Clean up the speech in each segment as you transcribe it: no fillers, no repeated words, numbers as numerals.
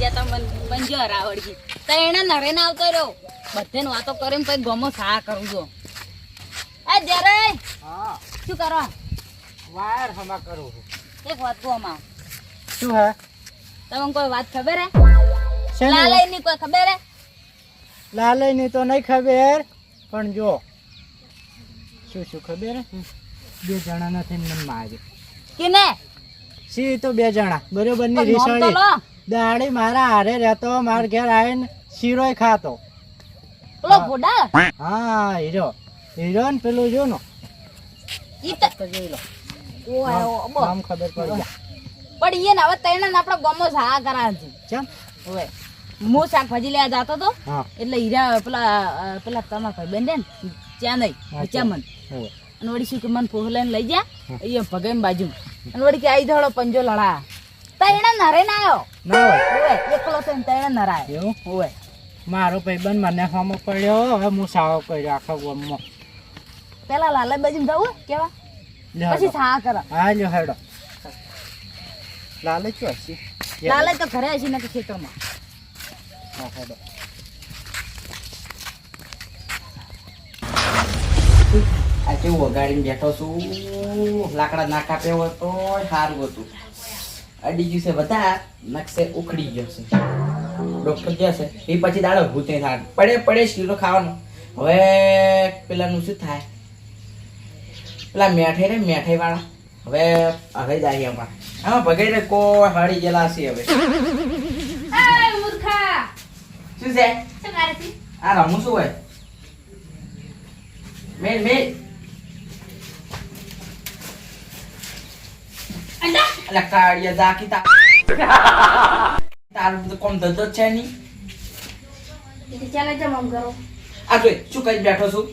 ગયા તા મંજો રાવડજી તો એને નરે ના આવતો રહ્યો બધેને વાતો કરીને પછી ગમો સા કરું છો એ જરે હા શું કરો વાયર હમા કરું એક વાત કહો માં શું હે તમને કોઈ વાત ખબર હે શેની લાલય ની કોઈ ખબર હે લાલયની તો નહીં ખબર પણ જો શું શું ખબર હે બે જણા નથી મને મારી કિને સી તો બે જણા બરોબર ની પણ નામ તો રીસોડી લો દાડી મારા હારે રહેતો માર ઘેર આવીને શીરોય ખાતો પેલો ફોડા હા હીરો હીરો ને પેલું જો નો ઈ તો તો જોઈ લો ઓય ઓબો નામ ખબર પડી જાય પણ ઈ ને હવે તૈણ ને આપણો ગમો સા કરા છે ચમ ઓય હું શાકભાજી લેવા જાતો તો હા એટલે હીરા પેલા તમારા ભાઈ બેન ને ત્યાં નહીં ચા મન હોય અને વળી શું કે મન પોહ લઈને લઈ જા અહીંયા ભગાઈ બાજુ અને વળી કે આઈ ધડો પંજો લડા તૈણ નરે ના આવ્યો ના હોય ઓય એકલો થઈને તૈણ નરાય એવું ઓય મારો ભાઈબંધ મને સામો પડ્યો હવે હું સાવો કર્યો આખા ગામમાં પેલા લાલા બાજુ જવું કેવા લે પછી હેડો. સા કરા હા લ્યો હેડો લાલે શું હસી લાલે તો ઘરે હશે ને ખેતરમાં હા હેડો આ કેવું વગાડીને બેઠો છું લાકડા ના કાપ્યો હોય તો સારું હતું અડી ગયું છે બધા નકશે ઉખડી ગયો છે ડોક્ટર જે છે એ પછી દાડો ભૂતે થાય પડે શીરો ખાવાનો હવે પેલાનું શું થાય પેલા મેઠાઈ વાળા હવે જાય એમાં આમાં ભગાઈ કોઈ હળી ગયેલા છે હવે મૂર્ખા શું છે શું કરે છે આ રમું શું હોય મેલ અલા કાળિયા જાકી તારું તો કોમ ધંધો જ છે નહીં ચાલે જમ કરો આ જોઈ શું કરી બેઠો છું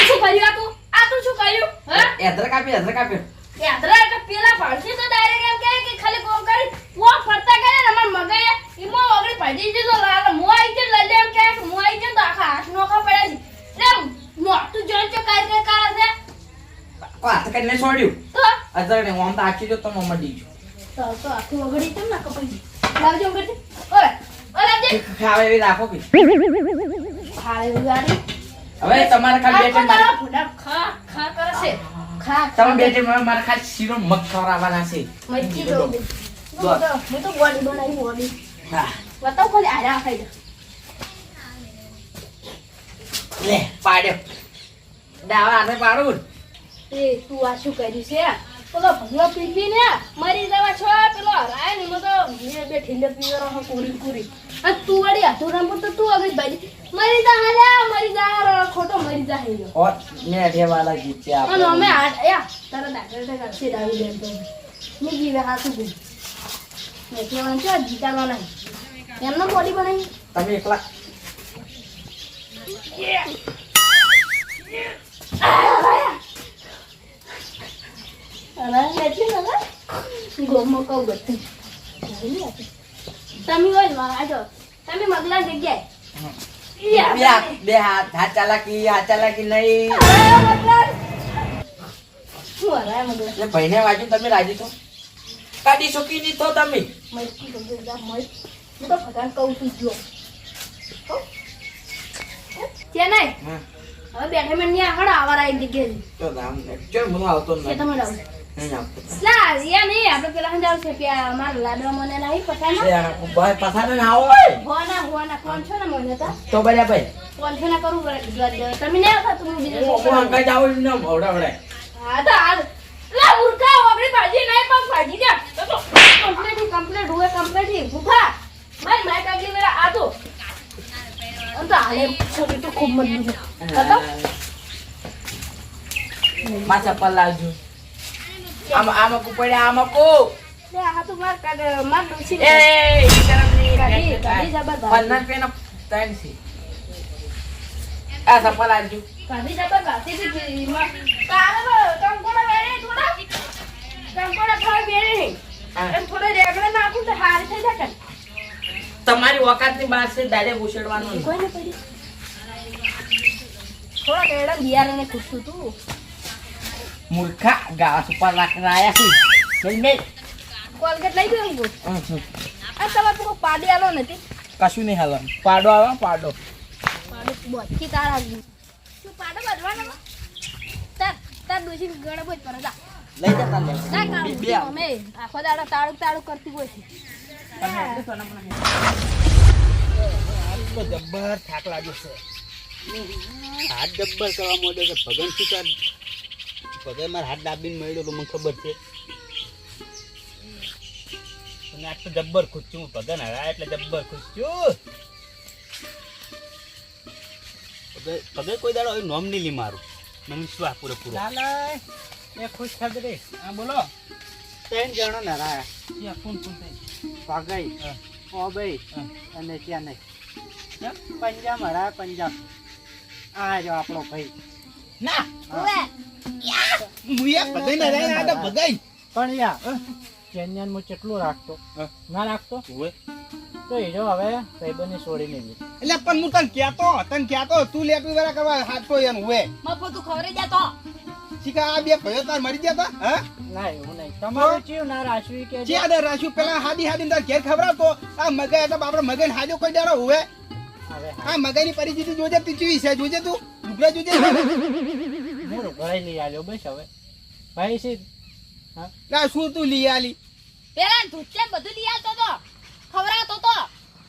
શું કર્યું આ તું શું કર્યું હા એધર કાપ્યો યાદરા એટલે પેલા ભણસી તો ડાયરેક્ટ એમ કહે કે ખાલી કોમ કરી વો ફરતા કરે ને અમાર મગાય ઈમો ઓગળી ભાજી દીધો લાલ મો આઈ છે લલે એમ કહે મો આઈ છે તો આખા હાથ નોખા પડ્યા છે એટલે મોટું જોન ચો કાઈ કરે છે કો હાથ કરીને છોડ્યું તો અધર ને ઓમ તો આખી જો તો મમ્મા દીજો તો આખી ઓગળી તેમ ના કપાઈ લાવજો ઓગળી ઓય લાવજે ખાવે એવી રાખો કે ખાલે ઉગાડી હવે તમારે ખાલી બે તારા ફૂડા ખા ખા કરે છે ખા તમે બે મારે ખાલી શીરો મગ ખવડાવવાના છે મચ્છી દો હું તો બોડી બનાવી બોડી હા બતાવ ખાલી આરા ખાઈ દે લે પાડ્યો દાવા હાથે પાડું એ તું આ શું કર્યું છે પેલો ભગલો પીધી ને મરી જવા છો પેલો હરાય ને તો મેં બે ઠીલે પીવરો હો પૂરી અને તું વળી હાથું રંપો તો તું આગળ બાજી મરી જા હાલ્યા મરી જા ખોટો મરી જા હેલો ઓર મેઠે વાલા જીત્યા અને અમે હાથ યા તારા ડાક્ટર કરશે દાવી દે તો ની જીવે હાથું ગઈ મેં કેવાનું છે જીતાડવા નહીં એમનો બોડી બનાવી તમે એકલા ગોમો કહું બધું તમે હોય ને આજો તમે મગલા જગ્યાએ બે હાથ ચાલાકી નહીં શું હરાય મગલા એટલે ભાઈને વાંચ્યું તમે રાજી તો કાઢી શકી નહીં તો તમે મસ્તી સમજો જા મસ્ત હું તો ભગવાન કહું છું જો ત્યાં નહીં હા હવે બેઠે મેં ત્યાં આગળ આવાર આવી જગ્યાએ તો નામ ચલ મને આવતો કે નથી તમે રહો નહીં આવતો ના યા નહીં આપણે પેલા સમજાવ છે કે અમારા લાડવા મને નહીં પસાય એ આ ભાઈ પસાને ના આવો હોના કોણ છો ને મને તો બળ્યા ભાઈ કોણ છો ને કરું તમે નહીં આવતા તું બીજો હું અંકલ જાવ ને ઓવડાવડે હા તો આ લા મૂર્ખા આપણી ભાજી નહીં પણ ભાજી જા તો કમ્પ્લીટ હોય કમ્પ્લીટ ભૂખા ભાઈ માઈક આગલી વેળા આ તો અંત આલે છોરી તો ખૂબ મજબૂત છે હતો માછા પર લાવજો આમાં કો પડ્યા આમાં કો લે આ તો માર દોસી એ શરમ નહીં કાઢી જબરદસ્ત પન્નાસ પેનો ત્રણ છે આ સફળ આવજો કાઢી જબરદસ્ત થી તારે કંકોડા વેરે થોડા કંકોડા ખાવા વેરે એમ થોડે રેગડે નાખું તો હારી થઈ જાય તમારી વખતની બહાર છે દાડે ઉછળવાનું કોઈ ને પડી થોડા કેડા બિયારને ખુશતું તું મૂર્ખા ઘાસ ઉપર રાખના આયા છે કોલગેટ લઈ ગયો હું આ તમારે કોઈ પાડી આલો નથી કશું નહીં હાલવાનું પાડો આવે પાડો પાડો બોચી તારા તું પાડો બધવાનો તાર દોશી ગણ બોજ પર જા લઈ જતા લે ના કામ બે અમે આખો દાડો તાળું કરતી હોય છે તો જબ્બર થાક લાગ્યો છે હાથ જબ્બર કરવા માંડે છે ભગન શું કર ભગન મારા હાથ દાબીને મળ્યો તો મને ખબર છે અને આજ તો જબ્બર ખુશ છું ભગન હરાય એટલે જબ્બર ખુશ છું ભગન કોઈ દાડો નોમ નહીં લી મારું મને વિશ્વાસ પૂરેપૂરો લાલા એ ખુશ ખબરી હા બોલો 3 જણો નરાયા ત્યાં કોણ કોણ થાય પાગઈ ઓબઈ અને ત્યાં નહીં પંજાબ હરાય પંજાબ આ જો આપણો ભાઈ ના ઓવે મુયા ભગન હરાય આ તો ભગન પણ યા કેન્યન મુ કેટલું રાખતો ના રાખતો ઓય તો એ જો હવે સાહેબને છોડીને ગયો એટલે પણ હું તને કહેતો તું લેટવી વાળા કરવા હાથો એમ હોય મફો તું ખવરી જા તો શીખા આ બે ભયો તાર મરી ગયા તા હા ના એવું નહીં તમારું ચીવ ના રાશવી કે જે આદર રાખ્યું પેલા હાદી તાર ઘેર ખવડાવતો આ મગા એટલે બાપડો મગન હાજો કોઈ દાડો હોય હવે આ મગાની પરિસ્થિતિ જોજે તું ચીવી છે જોજે તું લુગડા જોજે મોરો ઘરે લઈ આવ્યો બસ હવે ભાઈ છે હા ના શું તું લઈ આલી પેલા ધૂચે બધું લઈ આવતો તો ખવરાતો તો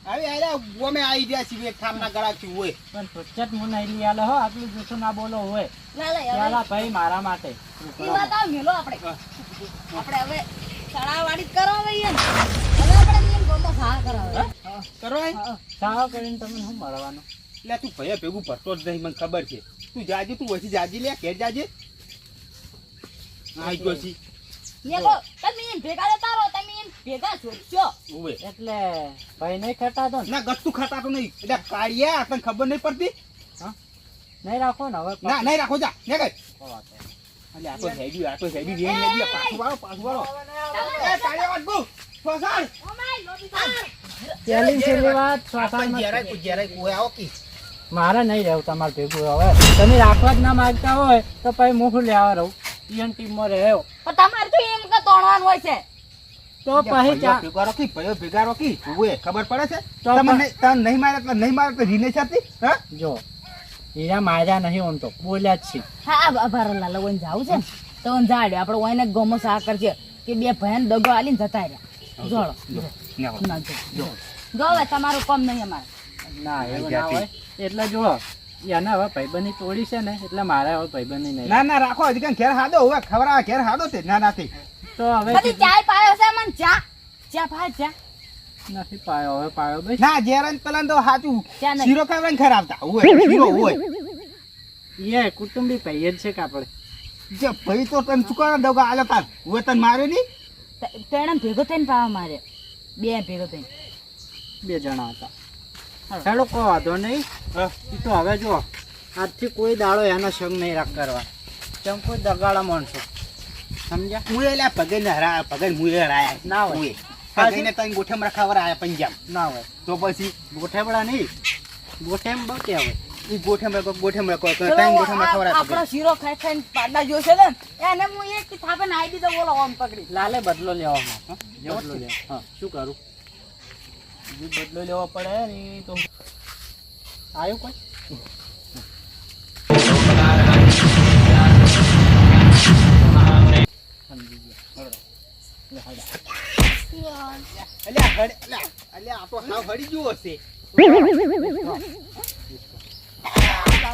હવે આલે ગોમે આવી ગયા છીએ એક ઠામના ગળા થી હોય પણ સચ્ચત હું નહીં લઈ આલો હો આટલું જૂઠું ના બોલો હોય ના લે હવે ચાલા ભાઈ મારા માટે ઈ વાત આવ મેલો આપણે હવે સડાવાડી કરો ભાઈ હવે આપણે નિયમ ગોમો સા કરાવે કરો સાવ કરીને તમે શું મળવાનું એટલે તું ભયા ભેગું ભરતો જ નહીં મને ખબર છે તું જાજે તું વસી જાજી લે ઘેર જાજે આઈ ગયો છી મેલો તમે એમ ભેગા રહેતા રહો તમે એમ ભેગા છોડશો ઓવે એટલે ભાઈ નહીં ખટાતો ને ના ગસ્તું ખાતાતો નહીં એટલે કાળિયા તને ખબર નહીં પડતી નહીં રાખો ને હવે ના નહીં રાખો જા ને કઈ વાત છે. અલે આ તો હેડી વેન હેડી પાછું વાળો એ કાળિયા વાત બુ ફસાડ ઓ માય લોબી તાર પહેલી છેલ્લી વાત આપણ શ્વાસામાં જ્યારે કોઈ આવો કી મારે નહીં રહેવું તમારે ભેગું હવે તમે રાખવા જ ના માંગતા હોય તો પછી મુખ લેવા રહું ઈયન ટીમમાં રહ્યો પણ તમારે તો એમ કે તોડવાનું હોય છે તો પછી ચા ભેગા રોકી ભયો ભેગા રોકી ઓએ ખબર પડે છે તો તમને તને નહીં મારે એટલે નહીં મારે તો રીને છાતી હા જો હીરા માર્યા નહીં ઓમ તો બોલ્યા જ છે હા ભરલા લવન જાવ છે તો જાડે આપણે ઓઈને ગોમો સા કરજે કે બે ભયન દગો આલીને જતા રહ્યા જોડો ના જો હવે તમારું કામ નહીં અમારે ના એવું ના હોય એટલે જો એને હવે ભાઈબંધી તોડી છે ને એટલે મારે હવે ભાઈબંધી નહીં ના ના રાખો હજી કઈ ઘેર હાદો હવે ખવરા ઘેર હાદો તે ના નાથી તો હવે બધી ચાય પાયો છે મને ચા પાય ચા નથી પાયો હવે પાયો ભાઈ ના જેરન પેલા તો હાચું ચા નહીં. શીરો ખાવરાને ખરાબતા હોય શીરો હોય એ કુટુંબી ભાઈ જ છે કે આપણે જે ભાઈ તો તને ચુકાના દગા આલે તાર હવે તને માર્યો નહીં તેણે ભેગો થઈને પાવા મારે બે ભેગો થઈને બે જણા હતા હેડો કોઈ વાંધો નહીં એ તો હવે જો આજથી કોઈ દાડો એનો સંગ નહીં રાખ કરવા કેમ કોઈ દગાડા માણસો સમજ્યા હું એટલે ભગન હરા ભગન મુએ હરાયા ના હોય. મુએ. ભગનને તને ગોઠેમ રખાવરા આયા પંજાબ ના હોય તો પછી ગોઠેબડા નહીં ગોઠેમ બહુ કહેવાય ઈ ગોઠેમ રખો તને ગોઠેમ આપણો રખાવરા શીરો ખાઈ ખાઈને પાડા જોશે ને એને હું એક થાપે નાઈ દીધો બોલો આમ પકડી લાલે બદલો લેવામાં બદલો લેવા હા શું કરું બદલો લેવો પડે ને તો આવ્યું કોઈ સમજી ગયા અલ્યા અલ્યા આ તો હાવ હડી ગયો હશે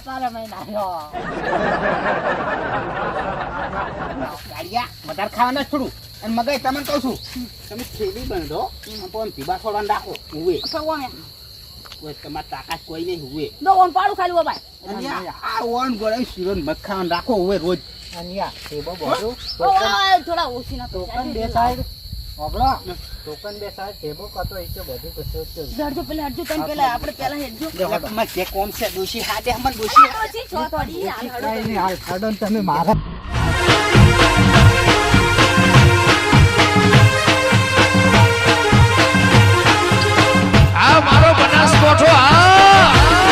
તારે મેં નાખ્યો ગાડિયા વધારે ખાવાના જ થોડું અને મગાઈ તમને કહું છું તમે થેલી બાંધો પણ ધીબા થોડા રાખો હુએ કોઈ તમારે તાકાત કોઈ નહીં હુએ દો ઓમ પાડું ખાલી ઓ ભાઈ અને આ ઓન ગોળે શીરો ને મગ ખાવાનું રાખો હુએ રોજ અને યા ટેબો બોલું થોડા ઓછી ના ટોકન બે સાઈડ હોબળો ટોકન બે સાઈડ ટેબો કતો ઈચો બધું કશું જ હરજો પેલા હરજો તને પેલા આપણે પેલા હેરજો એટલે તમે જે કોમ છે દોશી હાડે હમન દોશી ઓછી છો થોડી હાલ હળો. કઈ નહીં હાલ કાઢો ને તમે મારા આ મારો બનાસકોઠો આ